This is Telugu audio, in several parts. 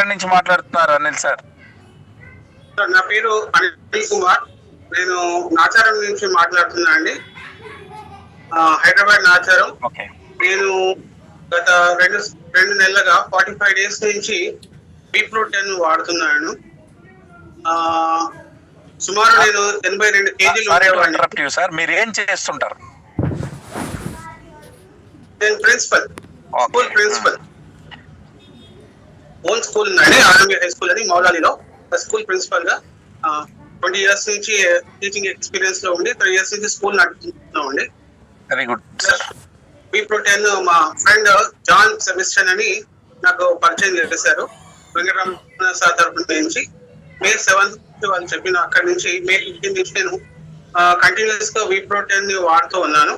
ఎక్కడి నుంచి మాట్లాడుతున్నారు అనిల్ సార్? నా పేరు అనిల్ కుమార్. నేను నాచారం నుంచి మాట్లాడుతున్నా అండి, హైదరాబాద్ నాచారం. నేను గత రెండు నెలలుగా 45 days నుంచి B-Pro10 వాడుతున్నాను. సుమారు నేను 82 kg సార్. మీరు ఏం చేస్తుంటారు? నేను principal, school principal. Own school ఉందండి, ఆర్ఎంబి హై స్కూల్ అని మౌలాలిలో. స్కూల్ ప్రిన్సిపల్ గా 20 years నుంచి టీచింగ్ ఎక్స్పీరియన్స్ లో ఉండి 3 years నుంచి స్కూల్ నడుపుతున్నామండి. Very good. B-Pro10 మా ఫ్రెండ్ జాన్ సెబిస్టియన్ అని నాకు పరిచయం చేశారు, వెంకటరమణ సార్ తరఫు నుంచి. May 7th వాళ్ళు చెప్పిన అక్కడి నుంచి May 15 నుంచి నేను కంటిన్యూస్ గా B-Pro10 వాడుతూ ఉన్నాను.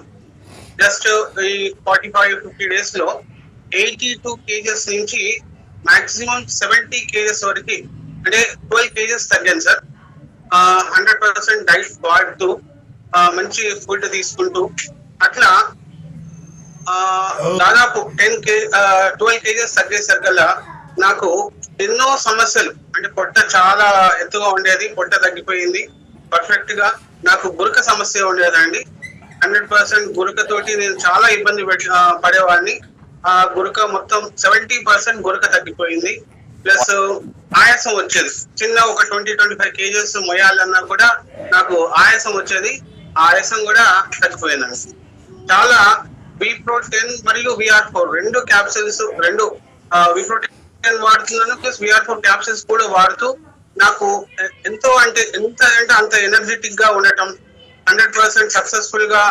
జస్ట్ ఈ 45-50 days లో 82 kgs నుంచి మాక్సిమం 70 kgs వరకు, అంటే 12 kgs తగ్గాను సార్. 100% డైట్ వాడుతూ, మంచి ఫుడ్ తీసుకుంటూ, అట్లా దాదాపు 12 kgs తగ్గేసరికల్లా నాకు ఎన్నో సమస్యలు, అంటే పొట్ట చాలా ఎత్తుగా ఉండేది, పొట్ట తగ్గిపోయింది పర్ఫెక్ట్ గా. నాకు గురక సమస్య ఉండేదండి. 100% గురకతోటి నేను చాలా ఇబ్బంది పడేవాడిని. ఆ గురక మొత్తం 70% గురక తగ్గిపోయింది. ప్లస్ ఆయాసం వచ్చేది, చిన్న ఒక 20-25 kgs మొయ్యాలన్నా కూడా నాకు ఆయాసం వచ్చేది. ఆయాసం కూడా తగ్గిపోయిందండి. చాలా B-Pro10 మరియు VR4 రెండు క్యాప్సిల్స్, రెండు B-Pro10 వాడుతున్నాను, ప్లస్ VR4 క్యాప్సిల్స్ కూడా వాడుతూ నాకు ఎంతో అంటే అంత ఎనర్జెటిక్ గా ఉండటం, 100% సక్సెస్ఫుల్ గా.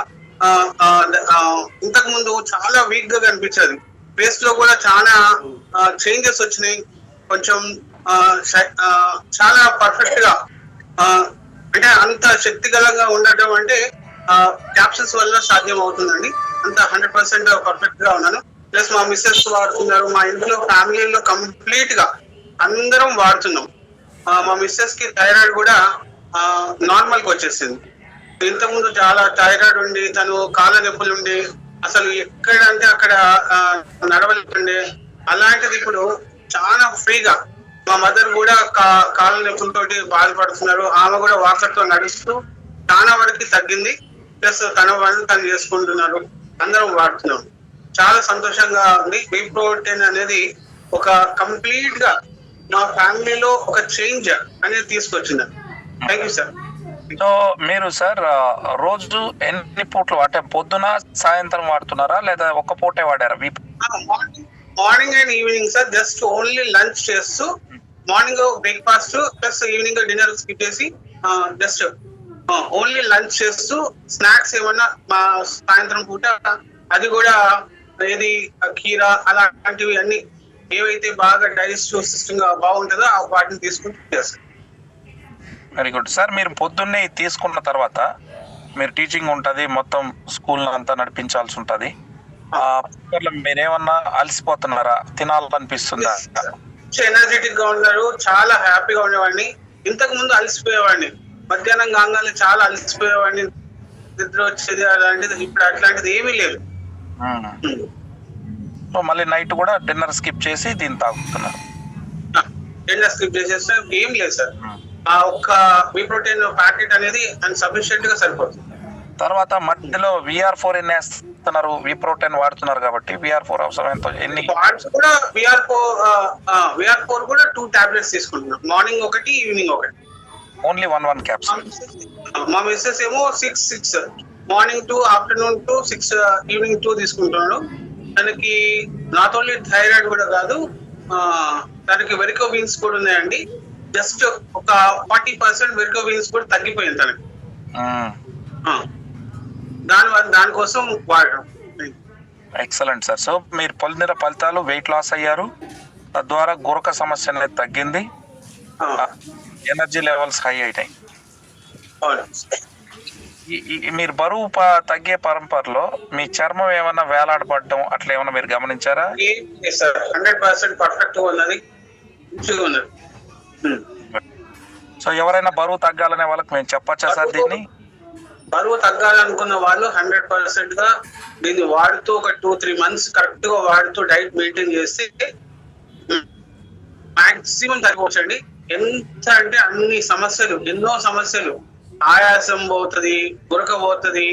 ఇంతకు ముందు చాలా వీక్ గా కనిపించేది, ఫేస్ లో కూడా చాలా చేంజెస్ వచ్చినాయి. కొంచెం చాలా పర్ఫెక్ట్ గా, అంటే అంత శక్తిగలంగా ఉండటం అంటే క్యాప్సిల్స్ వల్ల సాధ్యం అవుతుందండి. అంత 100% పర్ఫెక్ట్ గా ఉన్నాను. ప్లస్ మా మిస్సెస్ వాడుతున్నారు, మా ఇంట్లో ఫ్యామిలీలో కంప్లీట్ గా అందరం వాడుతున్నాం. మా మిస్సెస్ కి థైరాయిడ్ కూడా నార్మల్ కి వచ్చేసింది. ఇంతకుముందు చాలా థైరాయిడ్ ఉండి, తను కాళ్ళ నొప్పులు ఉండి, అసలు ఎక్కడ అంటే అక్కడ నడవలేకుండే. అలాంటిది ఇప్పుడు చాలా ఫ్రీగా, మా మదర్ కూడా కాళ్ళ నొప్పులతోటి బాధపడుతున్నారు, ఆమె కూడా వాకర్ తో నడుస్తూ చాలా వరకు తగ్గింది. ప్లస్ తన వాళ్ళు తను చేసుకుంటున్నారు, అందరం వాడుతున్నాం. చాలా సంతోషంగా ఉంది. B-Pro10 అనేది ఒక కంప్లీట్ గా మా ఫ్యామిలీలో ఒక చేంజ్ అనేది తీసుకొచ్చింది. Thank you sir. సో మీరు సార్ రోజు ఎన్ని పూట్లు, అంటే పొద్దున సాయంత్రం వాడుతున్నారా లేదా ఒక్క పూటే వాడారా? Morning and evening sir. Just only lunch చేస్తూ, morning breakfast plus evening dinner skip చేసి, జస్ట్ ఓన్లీ లంచ్ చేస్తూ స్నాక్స్ ఏమన్నా మా సాయంత్రం పూట, అది కూడా ఏది కీరా అలాంటివి అన్ని ఏవైతే బాగా డైజెస్టివ్ సిస్టమ్ గా బాగుంటుందో వాటిని తీసుకుంటూ చేస్తాం. Very good sir. మీరు పొద్దున్నే తీసుకున్న తర్వాత మీరు టీచింగ్ ఉంటుంది, మొత్తం స్కూల్ అంతా నడిపించాల్సి ఉంటుంది. మీరేమన్నా అలసిపోతున్నారా? తినాలనిపిస్తుందా? ఎనర్జెటిక్ గా ఉన్నారు, చాలా హ్యాపీగా ఉండేవాడిని. ఇంతకు ముందు అలసిపోయేవాడిని, మధ్యాహ్నం కాగానే చాలా అలసిపోయేవాడిని, నిద్ర వచ్చేది అలాంటిది. ఇప్పుడు అట్లాంటిది ఏమీ లేదు. మళ్ళీ నైట్ కూడా డిన్నర్ స్కిప్ చేసి దీన్ని తాగుతున్నారు? డిన్నర్ స్కిప్ చేసేస్తే ఏం లేదు సార్. ఆ ఒక్క B-Pro10 ప్యాకెట్ అనేది సఫిషియెంట్ గా సరిపోతుంది. తర్వాత మధ్యలో VR4 ఎన్ని వేస్తున్నారు? B-Pro10 వాడుతున్నారు కాబట్టి VR4 అవసరం ఎంతో, ఎన్ని కూడా? VR4 కూడా 2 tablets తీసుకుంటున్నాం, మార్నింగ్ ఒకటి, ఈవినింగ్ ఒకటి. Only 1 capsule. మా మిస్సెస్ ఏమో 6 మార్నింగ్ 2, ఆఫ్టర్నూన్ 2, 6 ఈవినింగ్ 2 తీసుకుంటున్నాడు. తనకి నాట్ ఓన్లీ థైరాయిడ్ కూడా కాదు, తనకి వెరికోవీన్స్ కూడా ఉన్నాయండి. జస్ట్ ఒక 40% వెరికోవీన్స్ కూడా తగ్గిపోయింది తనకి. దానికోసం వాడడం. Excellent sir. సో మీరు పొందిన ఫలితాలు, వెయిట్ లాస్ అయ్యారు, తద్వారా గురక సమస్య అనేది తగ్గింది, ఎనర్జీ లెవెల్స్ హై అయినాయి. మీరు బరువు తగ్గే పరంపరలో మీ చర్మం ఏమన్నా వేలాడబడడం అట్లా ఏమన్నా మీరు గమనించారా? 100% పర్ఫెక్ట్ ఉన్నది. సో ఎవరైనా బరువు తగ్గాలనే వాళ్ళకి మేము చెప్పచ్చా సార్ దీన్ని? బరువు తగ్గాలనుకున్న వాళ్ళు 100% గా దీన్ని వాడుతూ ఒక 2-3 months కరెక్ట్ గా వాడుతూ డైట్ మెయింటైన్ చేస్తే మాక్సిమం తగ్గిపోవచ్చండి. ఎంత అంటే అన్ని సమస్యలు, ఎన్నో సమస్యలు, ఆయాసం పోతుంది, గురక పోతుంది,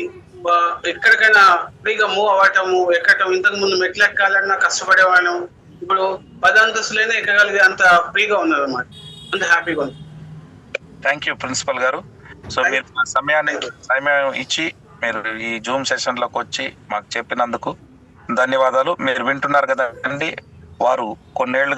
ఎక్కడికైనా ఫ్రీగా మూవ్ అవ్వటము, ఎక్కటం. ఇంతకు ముందు మెట్లు ఎక్కాలన్నా కష్టపడేవాళ్ళం, ఇప్పుడు 10 అంతస్తులైనా ఎక్కగలిగే అంత ఫ్రీగా ఉన్నది అన్నమాట, అంత హ్యాపీగా ఉంది. థ్యాంక్ యూ ప్రిన్సిపల్ గారు. సో మీరు సమయం ఇచ్చి మీరు ఈ జూమ్ సెషన్ లోకి వచ్చి మాకు చెప్పినందుకు ధన్యవాదాలు. మీరు వింటున్నారు కదండి, వారు కొన్నేళ్లు